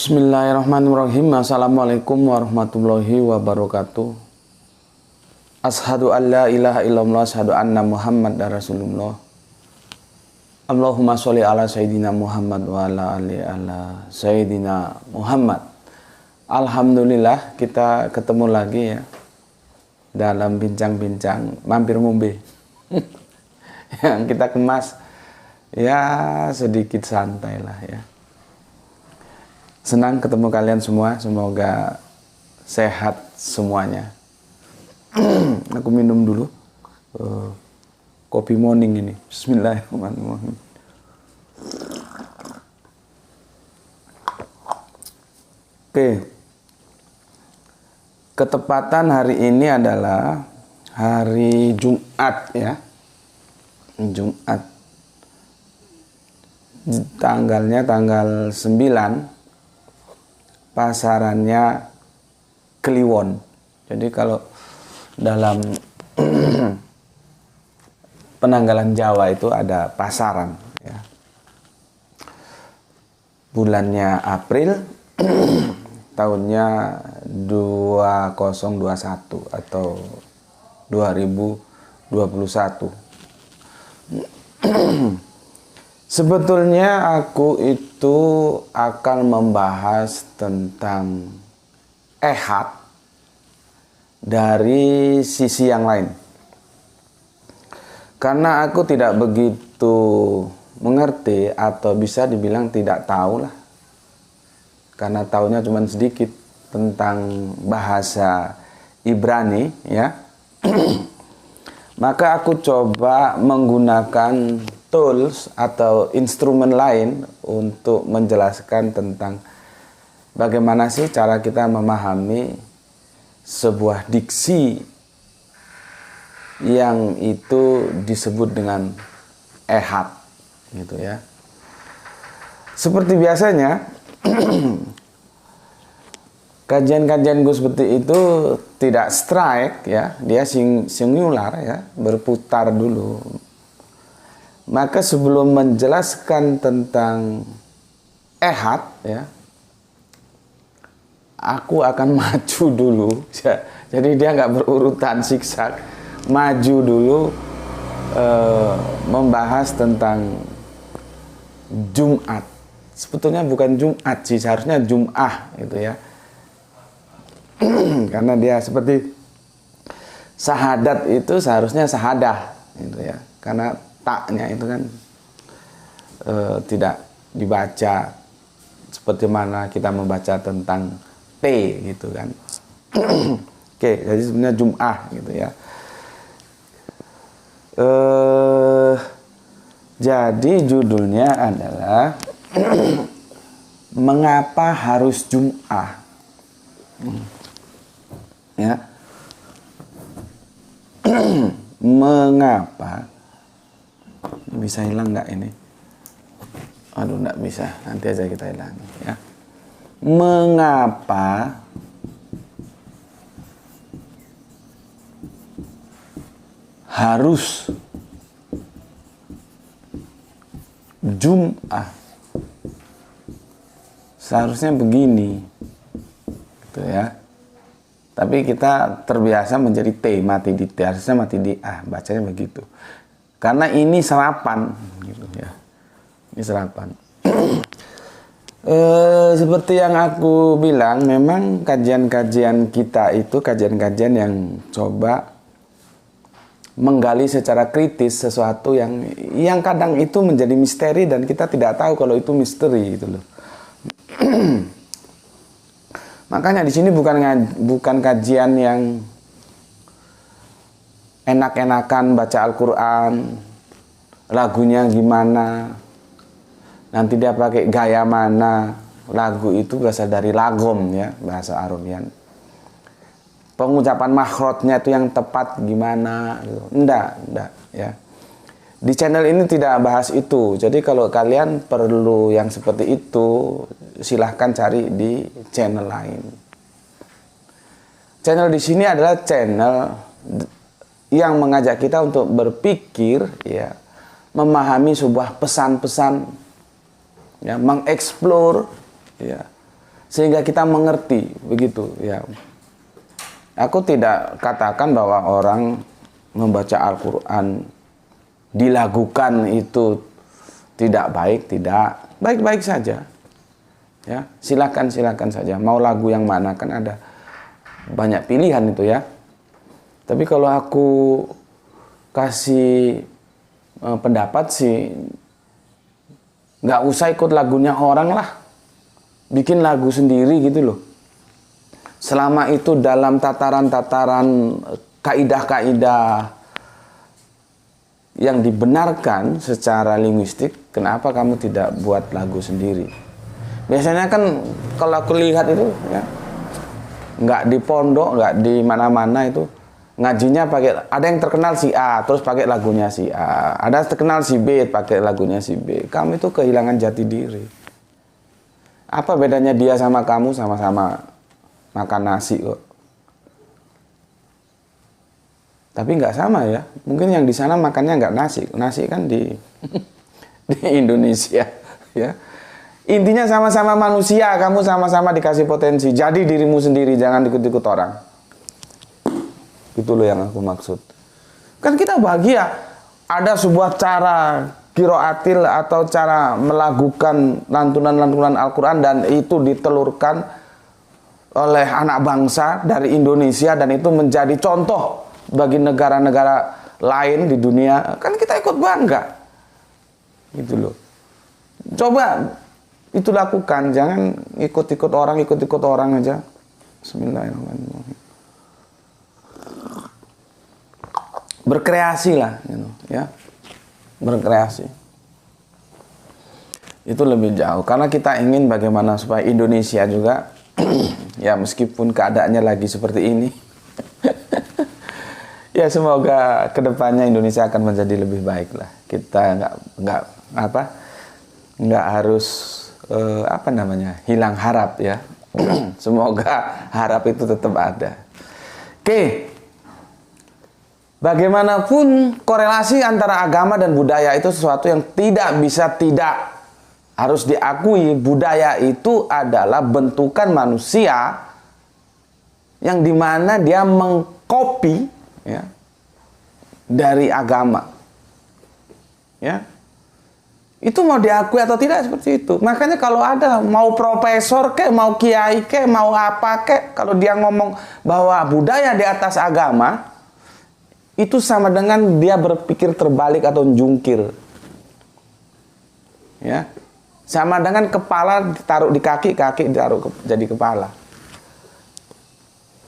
Bismillahirrahmanirrahim. Assalamualaikum warahmatullahi wabarakatuh. Ashadu an la ilaha illallah, ashadu anna Muhammad Rasulullah. Allahumma sholli ala Sayyidina Muhammad wa ala ali ala Sayyidina Muhammad. Alhamdulillah kita ketemu lagi ya dalam bincang-bincang mampir mumbe yang kita kemas ya sedikit santai lah ya. Senang ketemu kalian semua, semoga sehat semuanya. Aku minum dulu kopi morning ini. Bismillahirrahmanirrahim. Oke. Ketepatan hari ini adalah hari Jumat ya. Jumat. Tanggalnya tanggal 9. Pasarannya Kliwon. Jadi kalau dalam penanggalan Jawa itu ada pasaran ya. Bulannya April tahunnya 2021 atau 2021. Sebetulnya aku itu akan membahas tentang ehad dari sisi yang lain. Karena aku tidak begitu mengerti atau bisa dibilang tidak tahu lah. Karena tahunya cuma sedikit tentang bahasa Ibrani ya. Maka aku coba menggunakan tools atau instrumen lain untuk menjelaskan tentang bagaimana sih cara kita memahami sebuah diksi yang itu disebut dengan ehad gitu ya. Seperti biasanya kajian-kajian gue seperti itu tidak strike ya, dia singular ya, berputar dulu. Maka sebelum menjelaskan tentang ehad ya, aku akan maju dulu. Jadi dia nggak berurutan zigzag, maju dulu membahas tentang Jumat. Sebetulnya bukan Jumat sih, seharusnya Jum'ah gitu ya. Karena dia seperti sahadat itu seharusnya sahadah gitu ya. Karena taknya itu kan tidak dibaca seperti mana kita membaca tentang T gitu kan. Oke, jadi sebenarnya Jum'ah gitu ya. Jadi judulnya adalah mengapa harus Jum'ah ya. Mengapa bisa hilang nggak ini? Aduh, nggak bisa. Nanti aja kita hilang ya. Mengapa harus Jum'ah? Seharusnya begini, gitu ya. Tapi kita terbiasa menjadi T, mati di T, harusnya mati di A, bacanya begitu. Karena ini serapan gitu ya. Ini serapan. Seperti yang aku bilang, memang kajian-kajian kita itu kajian-kajian yang coba menggali secara kritis sesuatu yang kadang itu menjadi misteri dan kita tidak tahu kalau itu misteri gitu loh. Makanya di sini bukan kajian yang enak-enakan baca Al-Quran, lagunya gimana, nanti dia pakai gaya mana, lagu itu berasal dari lagom ya, bahasa Arabian. Pengucapan makhrajnya itu yang tepat gimana, gitu. Enggak ya. Di channel ini tidak bahas itu, jadi kalau kalian perlu yang seperti itu, silahkan cari di channel lain. Channel di sini adalah channel yang mengajak kita untuk berpikir ya, memahami sebuah pesan-pesan ya, mengeksplor ya, sehingga kita mengerti, begitu ya. Aku tidak katakan bahwa orang membaca Al-Quran dilakukan itu tidak baik, tidak, baik-baik saja. Ya, silakan saja. Mau lagu yang mana, kan ada banyak pilihan itu ya. Tapi kalau aku kasih pendapat sih, nggak usah ikut lagunya orang lah, bikin lagu sendiri gitu loh. Selama itu dalam tataran-tataran kaidah-kaidah yang dibenarkan secara linguistik, kenapa kamu tidak buat lagu sendiri? Biasanya kan kalau aku lihat itu ya, nggak di pondok, nggak di mana-mana itu ngajinya pakai, ada yang terkenal si A terus pakai lagunya si A, ada terkenal si B pakai lagunya si B. Kamu itu kehilangan jati diri. Apa bedanya dia sama kamu? Sama-sama makan nasi kok. Tapi nggak sama ya. Mungkin yang di sana makannya nggak nasi. Nasi kan di di Indonesia ya. Intinya sama-sama manusia, kamu sama-sama dikasih potensi. Jadi dirimu sendiri, jangan ikut-ikut orang. Itu loh yang aku maksud. Kan kita bahagia. Ada sebuah cara qiraatil atau cara melakukan lantunan-lantunan Al-Quran dan itu ditelurkan oleh anak bangsa dari Indonesia dan itu menjadi contoh bagi negara-negara lain di dunia. Kan kita ikut bangga. Gitu loh. Coba itu lakukan, jangan ikut-ikut orang aja. Bismillahirrahmanirrahim. Berkreasi lah, gitu, ya. Berkreasi. Itu lebih jauh, karena kita ingin bagaimana supaya Indonesia juga, ya meskipun keadaannya lagi seperti ini, ya semoga kedepannya Indonesia akan menjadi lebih baik lah. Kita nggak harus hilang harap ya. Semoga harap itu tetap ada. Oke. Bagaimanapun korelasi antara agama dan budaya itu sesuatu yang tidak harus diakui. Budaya itu adalah bentukan manusia yang dimana dia mengcopy ya, dari agama. Ya. Itu mau diakui atau tidak seperti itu. Makanya kalau ada mau profesor kek, mau kiai kek, mau apa kek, kalau dia ngomong bahwa budaya di atas agama, itu sama dengan dia berpikir terbalik atau jungkir. Ya. Sama dengan kepala ditaruh di kaki, kaki ditaruh jadi kepala.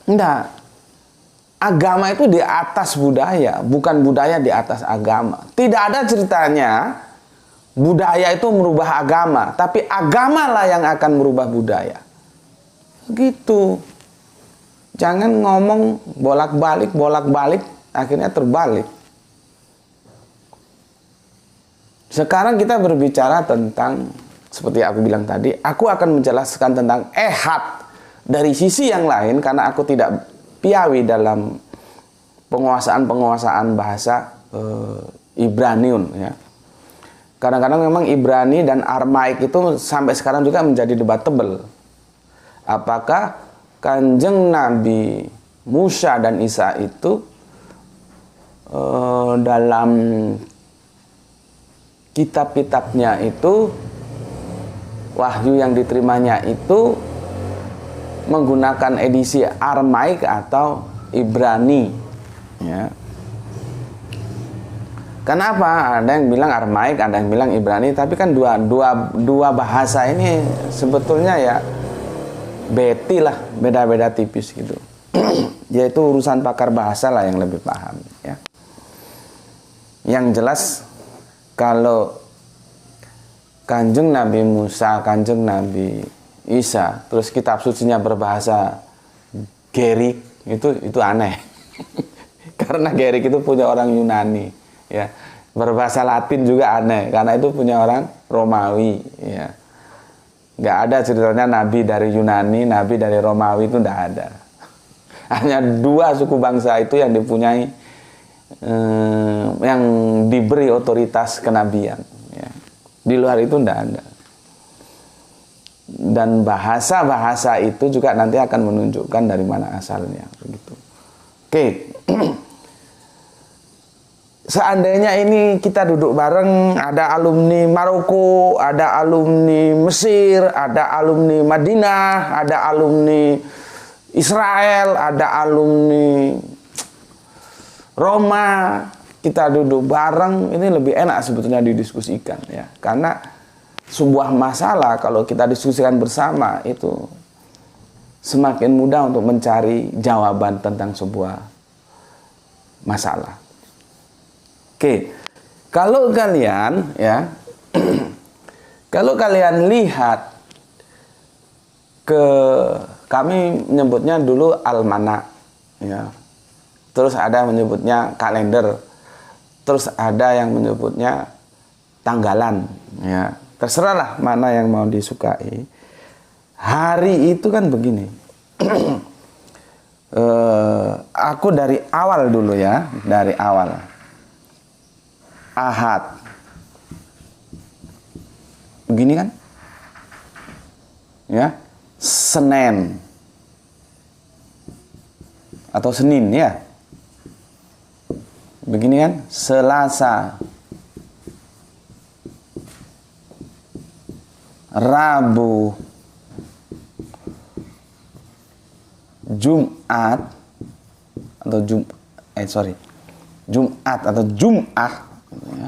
Enggak. Agama itu di atas budaya, bukan budaya di atas agama. Tidak ada ceritanya budaya itu merubah agama, tapi agamalah yang akan merubah budaya. Gitu. Jangan ngomong bolak-balik, akhirnya terbalik. Sekarang kita berbicara tentang, seperti aku bilang tadi, aku akan menjelaskan tentang ehad dari sisi yang lain, karena aku tidak piawi dalam penguasaan bahasa Ibraniun ya. Kadang-kadang memang Ibrani dan Aramaik itu sampai sekarang juga menjadi debatable. Apakah Kanjeng Nabi Musa dan Isa itu dalam kitab-kitabnya itu, wahyu yang diterimanya itu menggunakan edisi Aramaik atau Ibrani ya. Kenapa? Ada yang bilang Aramaik, ada yang bilang Ibrani, tapi kan dua bahasa ini sebetulnya ya beti lah, beda-beda tipis gitu. Yaitu urusan pakar bahasa lah yang lebih paham ya. Yang jelas kalau Kanjeng Nabi Musa, Kanjeng Nabi Isa, terus kitab sucinya berbahasa Gerik, itu aneh. Karena Gerik itu punya orang Yunani ya. Berbahasa Latin juga aneh karena itu punya orang Romawi ya. Nggak ada ceritanya nabi dari Yunani, nabi dari Romawi, itu nggak ada. Hanya dua suku bangsa itu yang dipunyai yang diberi otoritas kenabian ya. Di luar itu nggak ada. dan bahasa-bahasa itu juga nanti akan menunjukkan dari mana asalnya, begitu. Oke. Seandainya ini kita duduk bareng, ada alumni Maroko, ada alumni Mesir, ada alumni Madinah, ada alumni Israel, ada alumni Roma, kita duduk bareng, ini lebih enak sebetulnya didiskusikan ya. Karena sebuah masalah kalau kita diskusikan bersama itu semakin mudah untuk mencari jawaban tentang sebuah masalah. Oke, kalau kalian ya, kalau kalian lihat kami menyebutnya dulu almanak, ya. Terus ada yang menyebutnya kalender, terus ada yang menyebutnya tanggalan, ya. Terserahlah mana yang mau disukai. Hari itu kan begini. Aku dari awal dulu ya, dari awal. Ahad, begini kan, ya, Senin atau Senin ya, begini kan, Selasa, Rabu, Jumat atau Jumat atau Jum'ah. Ya.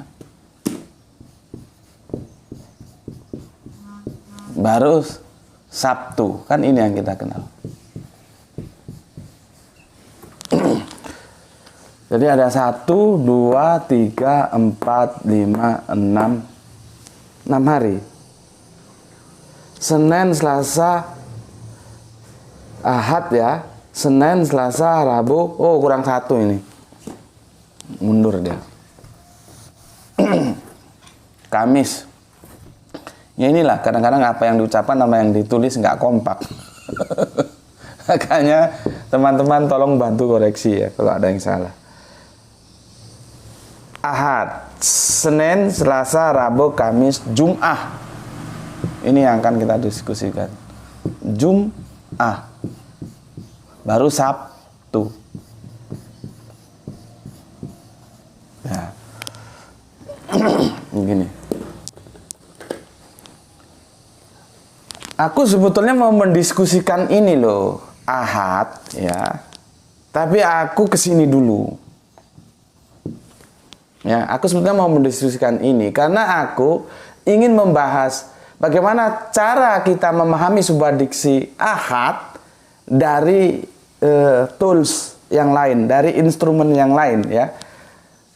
Baru Sabtu, kan ini yang kita kenal. Jadi ada 1, 2, 3, 4, 5, 6 hari. Senin, Selasa, Ahad ya. Senin, Selasa, Rabu. Oh, kurang 1 ini. Mundur dia. Kamis. Ya inilah kadang-kadang apa yang diucapkan sama yang ditulis nggak kompak. Makanya teman-teman tolong bantu koreksi ya kalau ada yang salah. Ahad, Senin, Selasa, Rabu, Kamis, Jum'ah. Ini yang akan kita diskusikan. Jum'ah. Baru Sabtu. Ya. Begini. Aku sebetulnya mau mendiskusikan ini loh, Ahad ya. Tapi aku kesini dulu. Ya, aku sebetulnya mau mendiskusikan ini karena aku ingin membahas bagaimana cara kita memahami sebuah diksi Ahad dari tools yang lain, dari instrumen yang lain ya.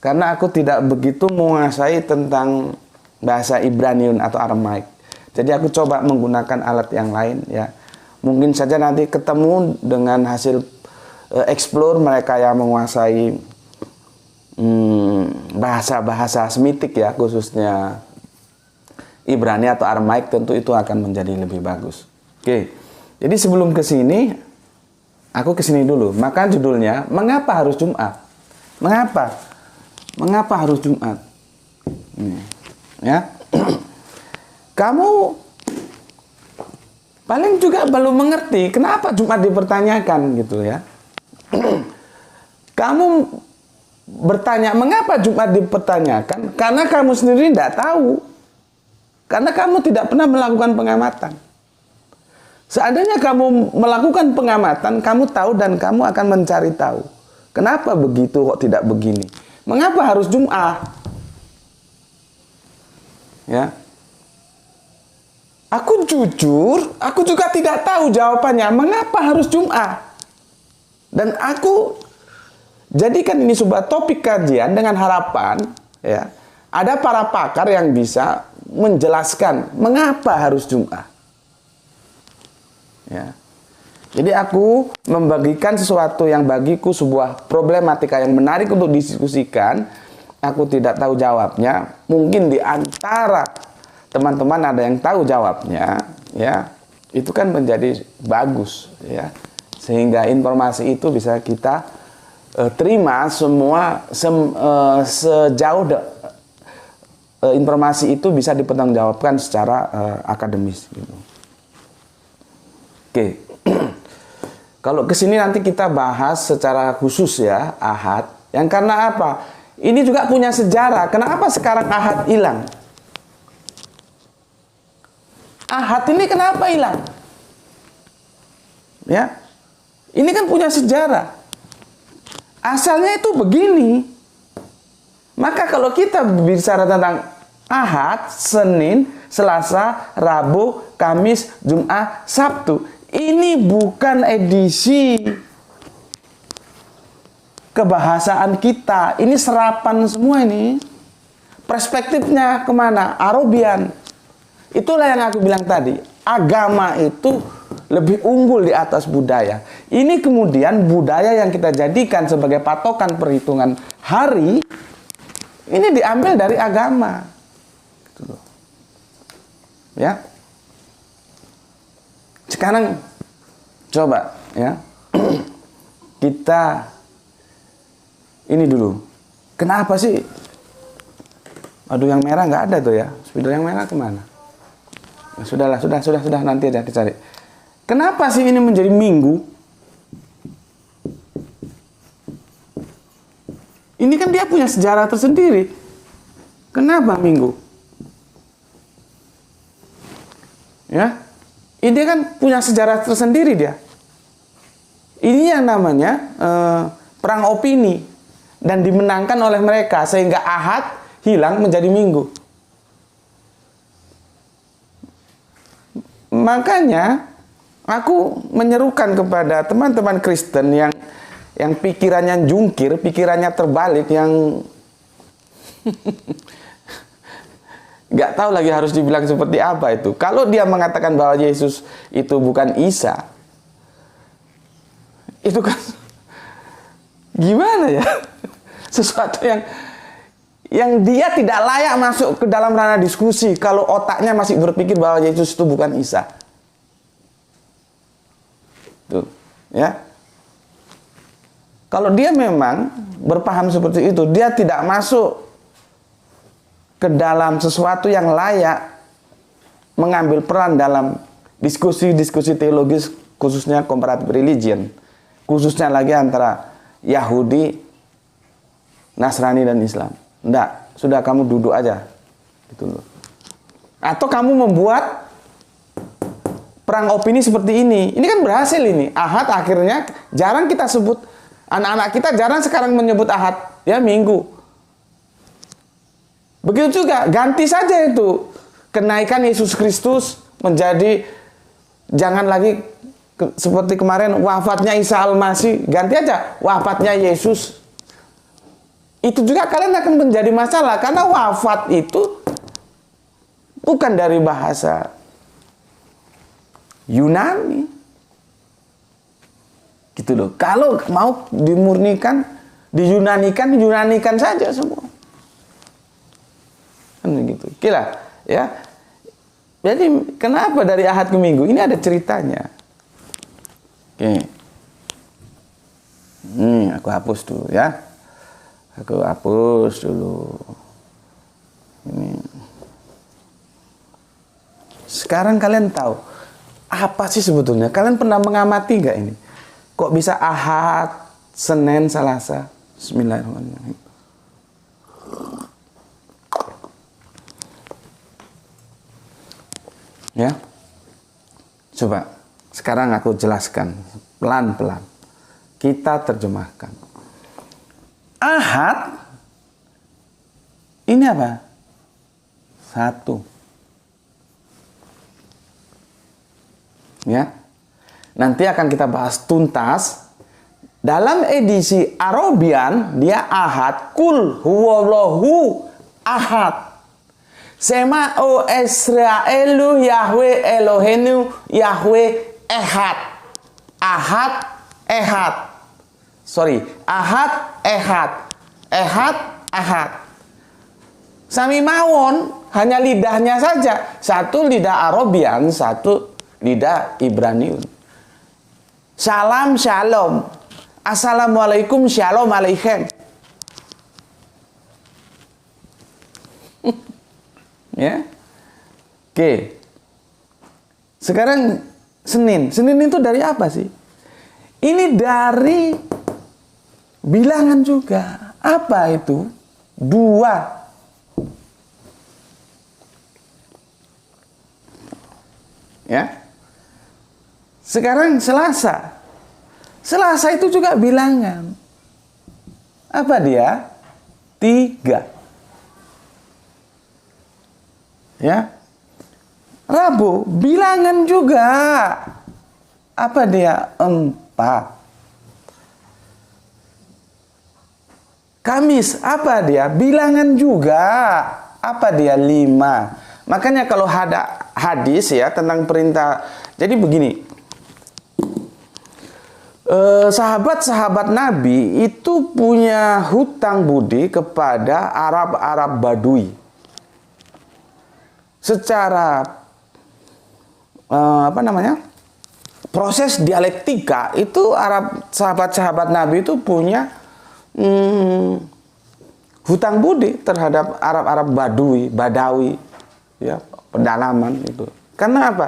Karena aku tidak begitu menguasai tentang bahasa Ibraniun atau Aramaik. Jadi aku coba menggunakan alat yang lain ya. Mungkin saja nanti ketemu dengan hasil explore mereka yang menguasai bahasa-bahasa Semitik ya, khususnya Ibrani atau Aramaik, tentu itu akan menjadi lebih bagus. Oke. Jadi sebelum ke sini aku ke sini dulu. Maka judulnya, mengapa harus Jumat? Mengapa? Mengapa harus Jumat? Ya. Kamu paling juga belum mengerti kenapa Jumat dipertanyakan gitu ya. Kamu bertanya mengapa Jumat dipertanyakan? Karena kamu sendiri tidak tahu. Karena kamu tidak pernah melakukan pengamatan. Seandainya kamu melakukan pengamatan, kamu tahu dan kamu akan mencari tahu. Kenapa begitu kok tidak begini? Mengapa harus Jum'ah? Ya. Aku jujur, aku juga tidak tahu jawabannya. Mengapa harus Jum'ah? Dan aku jadikan ini sebuah topik kajian dengan harapan, ya, ada para pakar yang bisa menjelaskan mengapa harus Jum'ah. Ya. Jadi aku membagikan sesuatu yang bagiku sebuah problematika yang menarik untuk didiskusikan. Aku tidak tahu jawabnya. Mungkin di antara teman-teman ada yang tahu jawabnya, ya. Itu kan menjadi bagus, ya. Sehingga informasi itu bisa kita terima semua sejauh informasi itu bisa dipertanggungjawabkan secara akademis gitu. Oke. Kalau kesini nanti kita bahas secara khusus ya, Ahad. Yang karena apa? Ini juga punya sejarah. Kenapa sekarang Ahad hilang? Ahad ini kenapa hilang? Ya, ini kan punya sejarah. Asalnya itu begini. Maka kalau kita bicara tentang Ahad, Senin, Selasa, Rabu, Kamis, Jumat, Sabtu, ini bukan edisi kebahasaan kita. Ini serapan semua ini. Perspektifnya kemana? Arabian. Itulah yang aku bilang tadi. Agama itu lebih unggul di atas budaya. Ini kemudian budaya yang kita jadikan sebagai patokan perhitungan hari, ini diambil dari agama. Gitu loh. Ya. Sekarang coba ya. Kita ini dulu. Kenapa sih? Aduh, yang merah nggak ada tuh ya. Spidol yang merah kemana? Ya, sudah nanti aja dicari. Kenapa sih ini menjadi Minggu? Ini kan dia punya sejarah tersendiri. Kenapa Minggu? Ya, ini kan punya sejarah tersendiri dia. Ini yang namanya perang opini dan dimenangkan oleh mereka sehingga Ahad hilang menjadi Minggu. Makanya aku menyerukan kepada teman-teman Kristen yang pikirannya jungkir, pikirannya terbalik, yang nggak tahu lagi harus dibilang seperti apa itu. Kalau dia mengatakan bahwa Yesus itu bukan Isa, itu kan gimana ya? Sesuatu yang dia tidak layak masuk ke dalam ranah diskusi kalau otaknya masih berpikir bahwa Yesus itu bukan Isa. Tuh, ya. Kalau dia memang berpaham seperti itu, dia tidak masuk ke dalam sesuatu yang layak mengambil peran dalam diskusi-diskusi teologis, khususnya comparative religion, khususnya lagi antara Yahudi, Nasrani dan Islam. Enggak, sudah kamu duduk aja. Gitu loh. Atau kamu membuat perang opini seperti ini. Ini kan berhasil ini. Ahad akhirnya jarang kita sebut, anak-anak kita jarang sekarang menyebut Ahad, ya Minggu. Begitu juga, ganti saja itu. Kenaikan Yesus Kristus menjadi, jangan lagi seperti kemarin wafatnya Isa Al-Masih, ganti aja wafatnya Yesus. Itu juga kalian akan menjadi masalah karena wafat itu bukan dari bahasa Yunani. Gitu loh. Kalau mau dimurnikan, diyunanikan saja semua. Kan gitu. Kira, ya. Jadi kenapa dari Ahad ke Minggu? Ini ada ceritanya. Oke. Aku hapus dulu ya. Aku hapus dulu. Ini. Sekarang kalian tahu apa sih sebetulnya? Kalian pernah mengamati nggak ini? Kok bisa Ahad, Senin, Selasa? Bismillahirrahmanirrahim. Ya. Coba sekarang aku jelaskan pelan-pelan. Kita terjemahkan. Ahad ini apa? 1. Ya. Nanti akan kita bahas tuntas. Dalam edisi Arabian dia Ahad, kul huwallahu ahad. Sema o Israelu Yahweh Elohenu Yahweh ehad. Ahad ehad. Sorry, Ahad ehad. Ehad ahad. Sami mawon, hanya lidahnya saja. Satu lidah Arabian, satu lidah Ibraniun. Salam shalom. Assalamualaikum shalom alaikum. Ya. Oke. Sekarang Senin. Senin itu dari apa sih? Ini dari bilangan juga. Apa itu? 2. Ya. Sekarang Selasa. Selasa itu juga bilangan. Apa dia? 3. Ya. Rabu, bilangan juga. Apa dia? 4. Kamis, apa dia? Bilangan juga. Apa dia? 5. Makanya kalau ada hadis ya tentang perintah. Jadi begini. Sahabat-sahabat Nabi itu punya hutang budi kepada Arab-Arab Badui. Secara proses dialektika itu sahabat-sahabat Nabi itu punya hutang budi terhadap Arab-Arab Badawi, ya, pedalaman itu. Karena apa?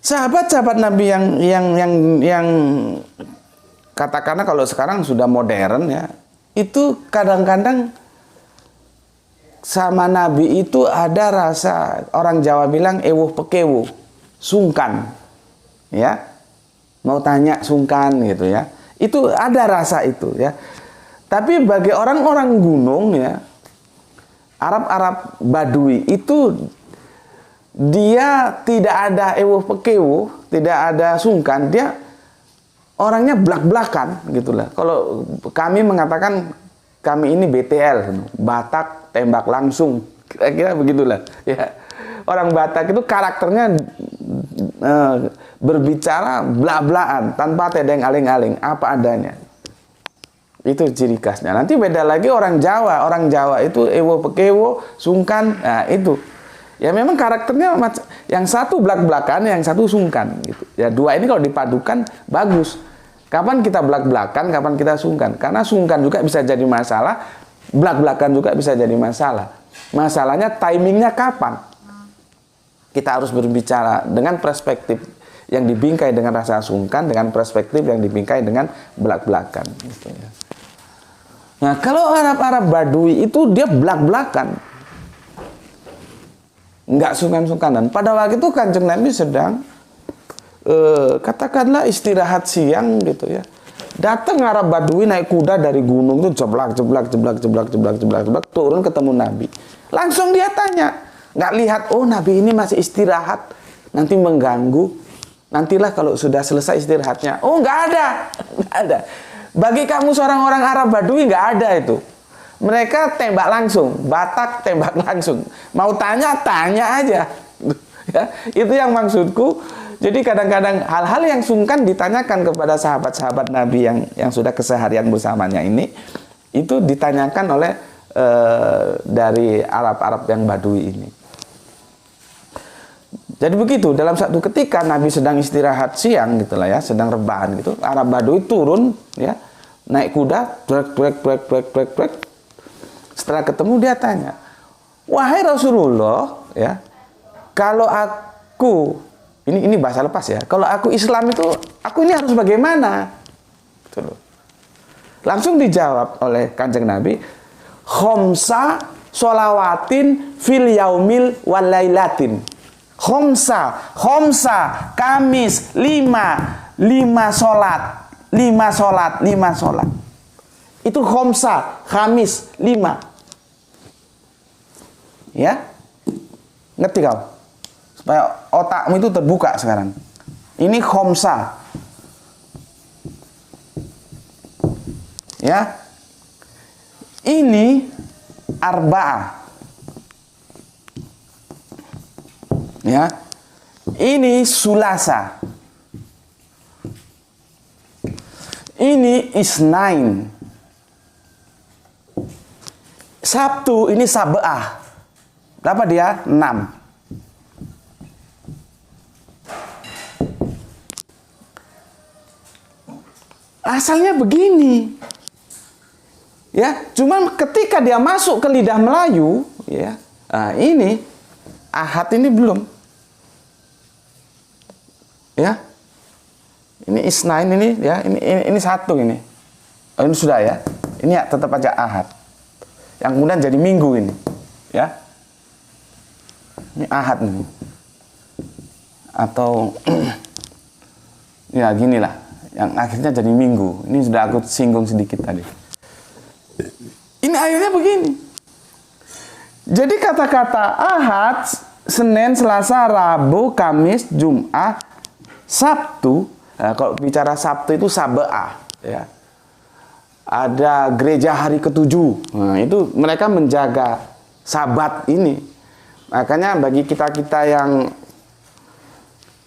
Sahabat-sahabat Nabi yang katakanlah kalau sekarang sudah modern ya, itu kadang-kadang sama Nabi itu ada rasa, orang Jawa bilang ewuh pekewu, sungkan, ya, mau tanya sungkan gitu ya, itu ada rasa itu ya. Tapi bagi orang-orang gunung ya, Arab-Arab Badui itu dia tidak ada ewuh pekewu, tidak ada sungkan, dia orangnya blak-blakan gitulah. Kalau kami mengatakan kami ini BTL, Batak tembak langsung, kira-kira begitulah ya. Orang Batak itu karakternya berbicara blak-blakan tanpa tedeng aling-aling, apa adanya. Itu ciri khasnya. Nanti beda lagi orang Jawa. Orang Jawa itu ewo pekewo, sungkan. Nah, itu. Ya memang karakternya yang satu blak-blakan, yang satu sungkan gitu. Ya dua ini kalau dipadukan bagus. Kapan kita blak-blakan, kapan kita sungkan? Karena sungkan juga bisa jadi masalah, blak-blakan juga bisa jadi masalah. Masalahnya timingnya kapan? Kita harus berbicara dengan perspektif yang dibingkai dengan rasa sungkan, dengan perspektif yang dibingkai dengan blak-blakan gitu ya. Nah, kalau Arab-Arab Badui itu dia blak-blakan, nggak sungkan-sungkanan. Pada waktu itu Kanjeng Nabi sedang katakanlah istirahat siang gitu ya. Datang Arab Badui naik kuda dari gunung itu jeblak turun ketemu Nabi. Langsung dia tanya, nggak lihat oh Nabi ini masih istirahat, nanti mengganggu. Nantilah kalau sudah selesai istirahatnya. Oh nggak ada. Bagi kamu seorang orang Arab Badui nggak ada itu. Mereka tembak langsung, Batak tembak langsung. Mau tanya aja. Ya, itu yang maksudku. Jadi kadang-kadang hal-hal yang sungkan ditanyakan kepada sahabat-sahabat Nabi yang sudah keseharian bersamanya ini, itu ditanyakan oleh dari Arab-Arab yang Badui ini. Jadi begitu, dalam satu ketika Nabi sedang istirahat siang gitulah ya, sedang rebahan gitu, Arab Badui turun ya, naik kuda, brek. Setelah ketemu dia tanya, "Wahai Rasulullah, ya, kalau aku ini bahasa lepas ya, kalau aku Islam itu aku ini harus bagaimana?" Gitu loh. Langsung dijawab oleh Kanjeng Nabi, "Khomsa sholawatin fil yaumil wal lailatin." Khomsa, Kamis, 5 sholat. Itu khomsa, Kamis, 5. Ya, ngerti kau? Supaya otakmu itu terbuka sekarang. Ini khomsa. Ya, ini arba'ah. Ya, ini sulasa, ini isnain, Sabtu ini sab'ah. Berapa dia? 6. Asalnya begini. Ya, cuman ketika dia masuk ke lidah Melayu, ya, ini Ahad ini belum. Ya. Ini isnain ini ya, ini satu ini. Oh, ini sudah ya. Ini ya tetap aja ahad. Yang kemudian jadi minggu ini. Ya. Ini ahad nih. Atau ya ginilah, yang akhirnya jadi minggu. Ini sudah aku singgung sedikit tadi. Ini akhirnya begini. Jadi kata-kata ahad, Senin, Selasa, Rabu, Kamis, Jumat, Sabtu. Nah, kalau bicara Sabtu itu Sab'ah, ya. Ada gereja hari ke-7. Nah, itu mereka menjaga Sabat ini. Makanya bagi kita-kita yang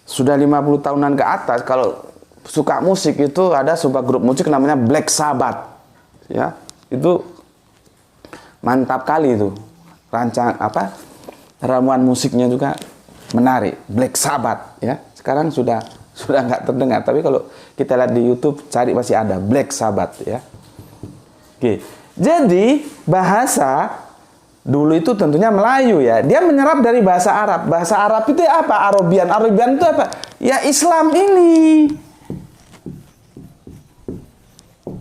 sudah 50 tahunan ke atas, kalau suka musik itu ada sebuah grup musik namanya Black Sabbath. Ya, itu mantap kali itu. Ramuan musiknya juga menarik, Black Sabbath ya. Sekarang sudah nggak terdengar, tapi kalau kita lihat di YouTube cari masih ada Black Sabbath ya. Oke. Jadi bahasa dulu itu tentunya Melayu ya. Dia menyerap dari bahasa Arab. Bahasa Arab itu apa? Arabian. Arabian itu apa? Ya Islam ini.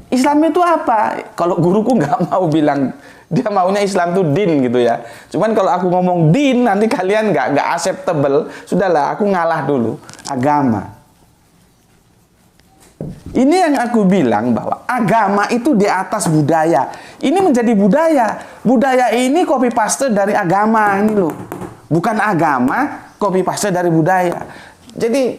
Islam itu apa? Kalau guruku nggak mau bilang, dia maunya Islam itu din gitu ya. Cuman kalau aku ngomong din, nanti kalian nggak acceptable. Sudahlah, aku ngalah dulu. Agama. Ini yang aku bilang bahwa agama itu di atas budaya. Ini menjadi budaya. Budaya ini copy paste dari agama ini loh. Bukan agama, copy paste dari budaya. Jadi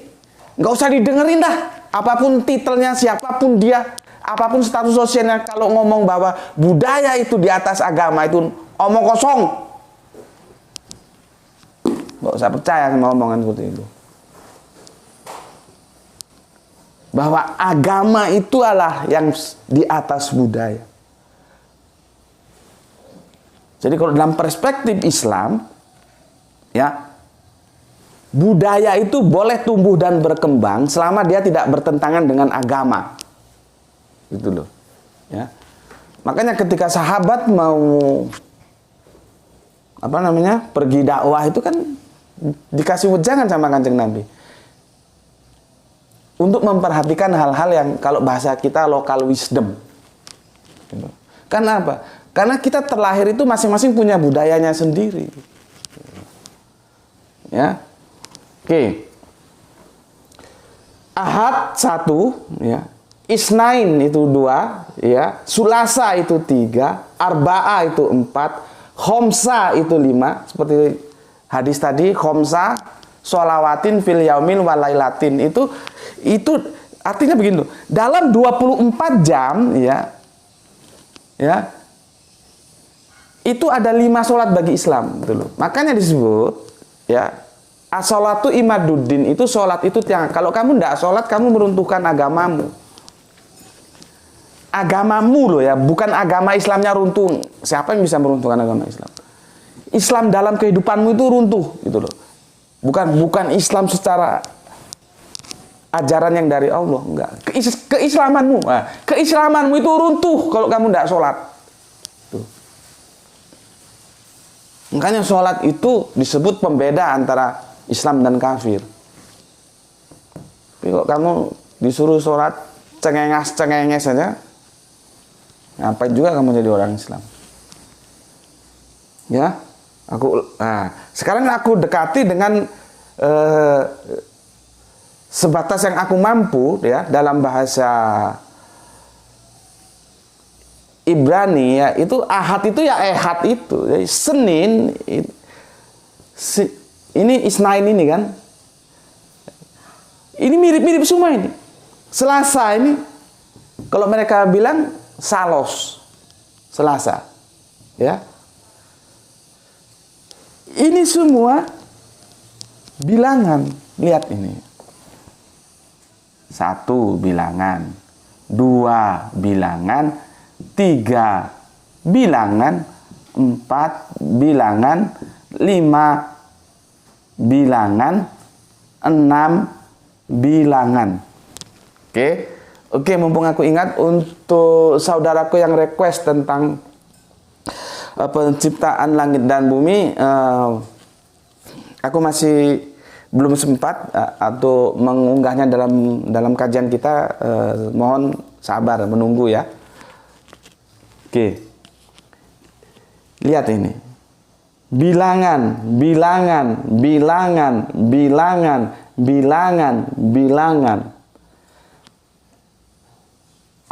nggak usah didengerin dah. Apapun titelnya, siapapun dia. Apapun status sosialnya, kalau ngomong bahwa budaya itu di atas agama itu omong kosong. Nggak usah percaya sama omongan seperti itu. Bahwa agama itu adalah yang di atas budaya. Jadi kalau dalam perspektif Islam, ya, budaya itu boleh tumbuh dan berkembang selama dia tidak bertentangan dengan agama. Gitu loh, ya. Makanya ketika sahabat mau pergi dakwah itu kan dikasih wejangan sama Kanjeng Nabi untuk memperhatikan hal-hal yang kalau bahasa kita local wisdom. Gitu. Karena apa? Karena kita terlahir itu masing-masing punya budayanya sendiri. Ya, oke. Ahad 1, ya. Isnain itu 2, ya. Sulasa itu 3, Arba'ah itu 4, Khomsa itu 5. Seperti hadis tadi, Khomsa sholawatin fil yaumil walailatin. Itu artinya begini. Dalam 24 jam, ya. Ya. Itu ada 5 sholat bagi Islam, gitu loh. Makanya disebut, ya, as-sholatu imaduddin. Itu sholat itu yang kalau kamu tidak sholat, kamu meruntuhkan agamamu. Agamamu loh ya, bukan agama Islamnya runtuh. Siapa yang bisa meruntuhkan agama Islam? Islam dalam kehidupanmu itu runtuh, gitu loh. Bukan Islam secara ajaran yang dari Allah, enggak. Keislamanmu, keislamanmu itu runtuh kalau kamu tidak sholat. Tuh. Makanya sholat itu disebut pembeda antara Islam dan kafir. Tapi kalau kamu disuruh sholat cengenges saja, ngapain juga kamu jadi orang Islam? Ya, sekarang aku dekati dengan sebatas yang aku mampu, ya, dalam bahasa Ibrani, ya, itu ahad itu ya ehad itu. Jadi Senin ini isnain ini kan. Ini mirip-mirip semua ini. Selasa ini kalau mereka bilang salos, Selasa, ya. Ini semua bilangan. Lihat ini. 1 bilangan, 2 bilangan, 3 bilangan, 4 bilangan, 5 bilangan, 6 bilangan. Oke, mumpung aku ingat, untuk saudaraku yang request tentang penciptaan langit dan bumi, aku masih belum sempat atau mengunggahnya dalam kajian kita, mohon sabar menunggu ya. Oke. Lihat ini. Bilangan, bilangan, bilangan, bilangan, bilangan, bilangan.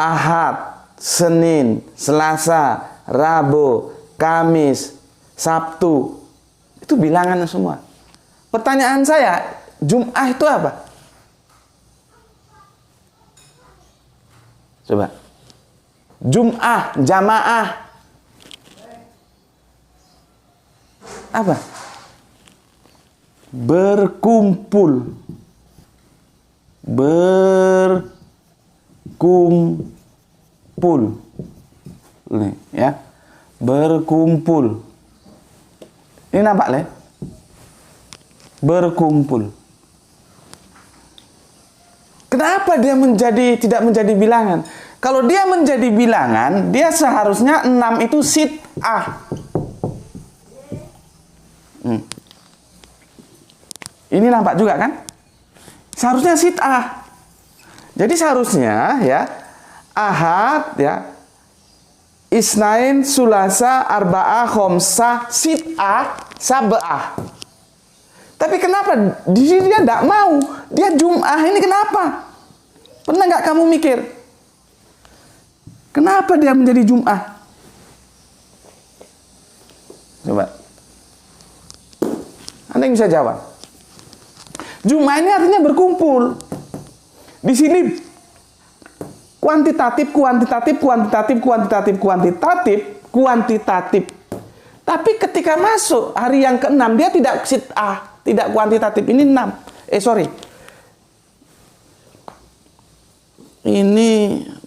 Ahad, Senin, Selasa, Rabu, Kamis, Sabtu. Itu bilangan semua. Pertanyaan saya, Jum'ah itu apa? Coba. Jum'ah, jamaah. Apa? Berkumpul. Berkumpul. Nih, ya. Berkumpul. Ini nampak, Le? Berkumpul. Kenapa dia tidak menjadi bilangan? Kalau dia menjadi bilangan, dia seharusnya 6 itu sit'ah. Ini nampak juga kan? Seharusnya sit'ah. Jadi seharusnya ya Ahad ya, Isnain, Sulasa, Arba'ah, Khomsah, Sit'ah, Sab'ah. Tapi kenapa di sini dia tidak mau? Dia Jum'ah, ini kenapa? Pernah nggak kamu mikir? Kenapa dia menjadi Jum'ah? Coba. Anda yang bisa jawab. Jum'ah ini artinya berkumpul. Di sini kuantitatif, kuantitatif, kuantitatif, kuantitatif, kuantitatif, kuantitatif. Tapi ketika masuk hari yang ke-6 dia tidak sit'ah, tidak kuantitatif. Ini 6. Sorry. Ini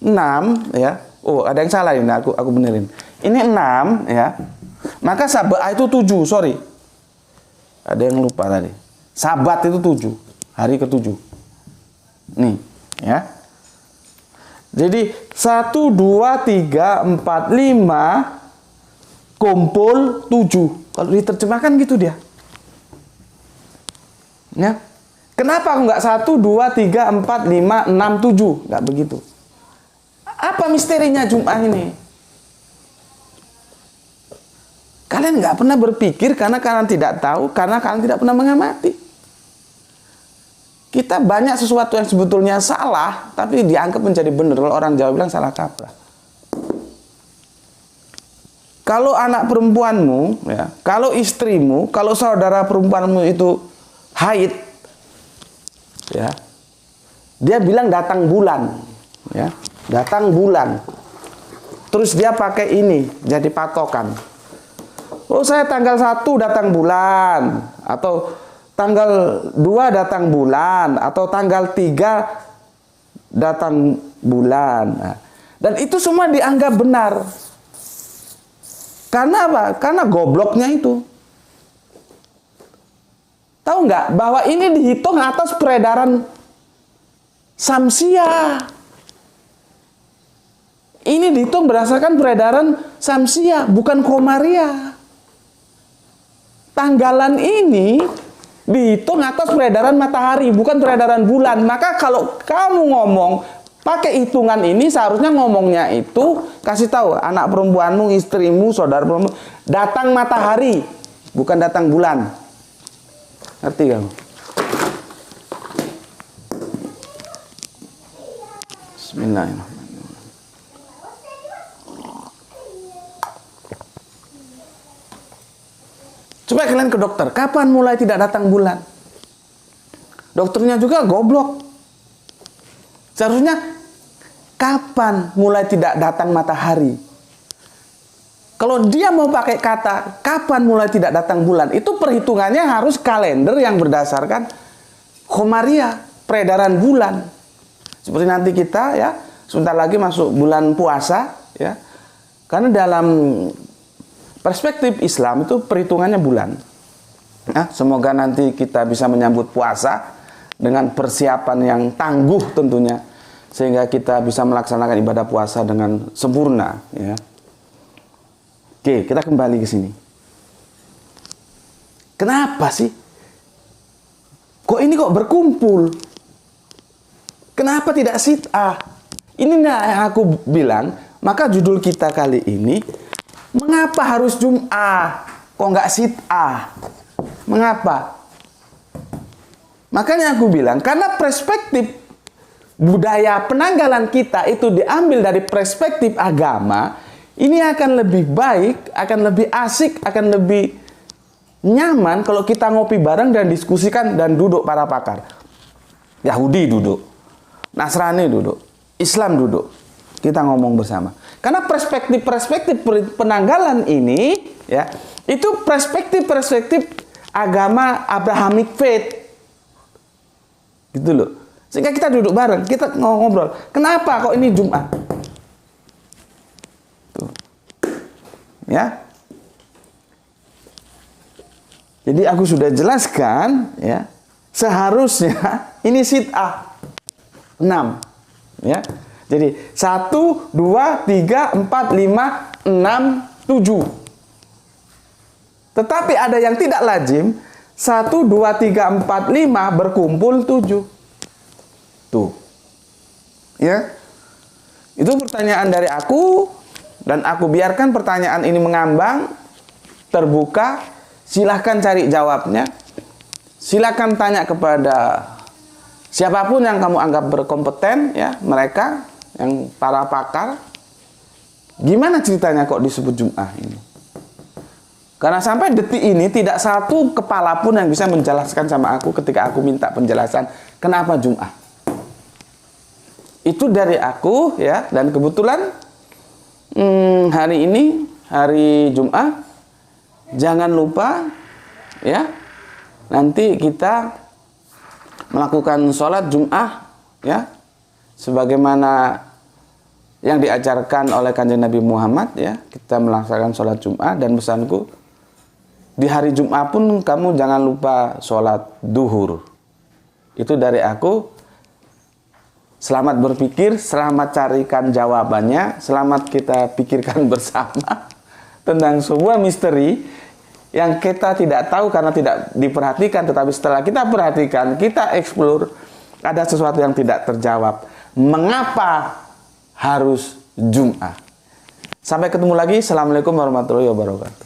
6 ya. Oh, ada yang salah ini, aku benerin. Ini 6 ya. Maka Sab'ah itu 7, sorry. Ada yang lupa tadi. Sabat itu 7, hari ke-7. Nih, ya. Jadi 1, 2, 3, 4, 5 kumpul 7. Kalau diterjemahkan gitu dia. Ya. Kenapa enggak 1, 2, 3, 4, 5, 6, 7? Enggak begitu. Apa misterinya Jum'ah ini? Kalian nggak pernah berpikir karena kalian tidak tahu, karena kalian tidak pernah mengamati. Kita banyak sesuatu yang sebetulnya salah, tapi dianggap menjadi benar. Kalau orang Jawa bilang salah kaprah. Kalau anak perempuanmu, ya, kalau istrimu, kalau saudara perempuanmu itu haid, ya, dia bilang datang bulan, ya, datang bulan. Terus dia pakai ini jadi patokan. Oh, saya tanggal 1 datang bulan, atau tanggal 2 datang bulan, atau tanggal 3 datang bulan. Nah, dan itu semua dianggap benar. Karena apa? Karena gobloknya itu. Tahu nggak bahwa ini dihitung atas peredaran samsiah. Ini dihitung berdasarkan peredaran samsiah, bukan komariah. Tanggalan ini dihitung atas peredaran matahari, bukan peredaran bulan. Maka kalau kamu ngomong pakai hitungan ini, seharusnya ngomongnya itu kasih tahu anak perempuanmu, istrimu, saudara perempuan, datang matahari, bukan datang bulan. Ngerti kamu? Bismillahirrahmanirrahim. Coba kalian ke dokter, kapan mulai tidak datang bulan? Dokternya juga goblok. Seharusnya kapan mulai tidak datang matahari? Kalau dia mau pakai kata kapan mulai tidak datang bulan, itu perhitungannya harus kalender yang berdasarkan komariah, peredaran bulan. Seperti nanti kita ya, sebentar lagi masuk bulan puasa ya. Karena dalam perspektif Islam itu perhitungannya bulan. Nah, semoga nanti kita bisa menyambut puasa dengan persiapan yang tangguh tentunya, sehingga kita bisa melaksanakan ibadah puasa dengan sempurna. Ya. Oke, kita kembali ke sini. Kenapa sih kok ini kok berkumpul? Kenapa tidak sit'ah? Ini yang aku bilang, maka judul kita kali ini, mengapa harus Jum'ah? Kok nggak sit'ah? Mengapa? Makanya aku bilang, karena perspektif budaya penanggalan kita itu diambil dari perspektif agama, ini akan lebih baik, akan lebih asik, akan lebih nyaman kalau kita ngopi bareng dan diskusikan dan duduk para pakar. Yahudi duduk, Nasrani duduk, Islam duduk. Kita ngomong bersama. Karena perspektif penanggalan ini, ya, itu perspektif agama Abrahamic faith. Gitu loh. Sehingga kita duduk bareng, kita ngobrol. Kenapa kok ini Jum'ah? Tuh. Ya. Jadi aku sudah jelaskan, ya. Seharusnya ini sit'ah 6, ya. Jadi 1, 2, 3, 4, 5, 6, 7. Tetapi ada yang tidak lazim, 1, 2, 3, 4, 5 berkumpul 7. Tuh. Ya. Itu pertanyaan dari aku, dan aku biarkan pertanyaan ini mengambang, terbuka. Silahkan cari jawabnya. Silahkan tanya kepada siapapun yang kamu anggap berkompeten, ya, mereka yang para pakar. Gimana ceritanya kok disebut Jum'ah ini? Karena sampai detik ini tidak satu kepala pun yang bisa menjelaskan sama aku ketika aku minta penjelasan kenapa Jum'ah. Itu dari aku, ya, dan kebetulan hari ini hari Jum'ah. Jangan lupa, ya, nanti kita melakukan sholat Jum'ah, ya, sebagaimana yang diajarkan oleh Kanjeng Nabi Muhammad, ya. Kita melaksanakan sholat Jum'ah, dan pesanku di hari Jum'ah pun kamu jangan lupa sholat duhur. Itu dari aku. Selamat berpikir, selamat carikan jawabannya, selamat kita pikirkan bersama tentang sebuah misteri yang kita tidak tahu karena tidak diperhatikan, tetapi setelah kita perhatikan, kita explore, ada sesuatu yang tidak terjawab. Mengapa harus Jum'ah? Sampai ketemu lagi. Assalamualaikum warahmatullahi wabarakatuh.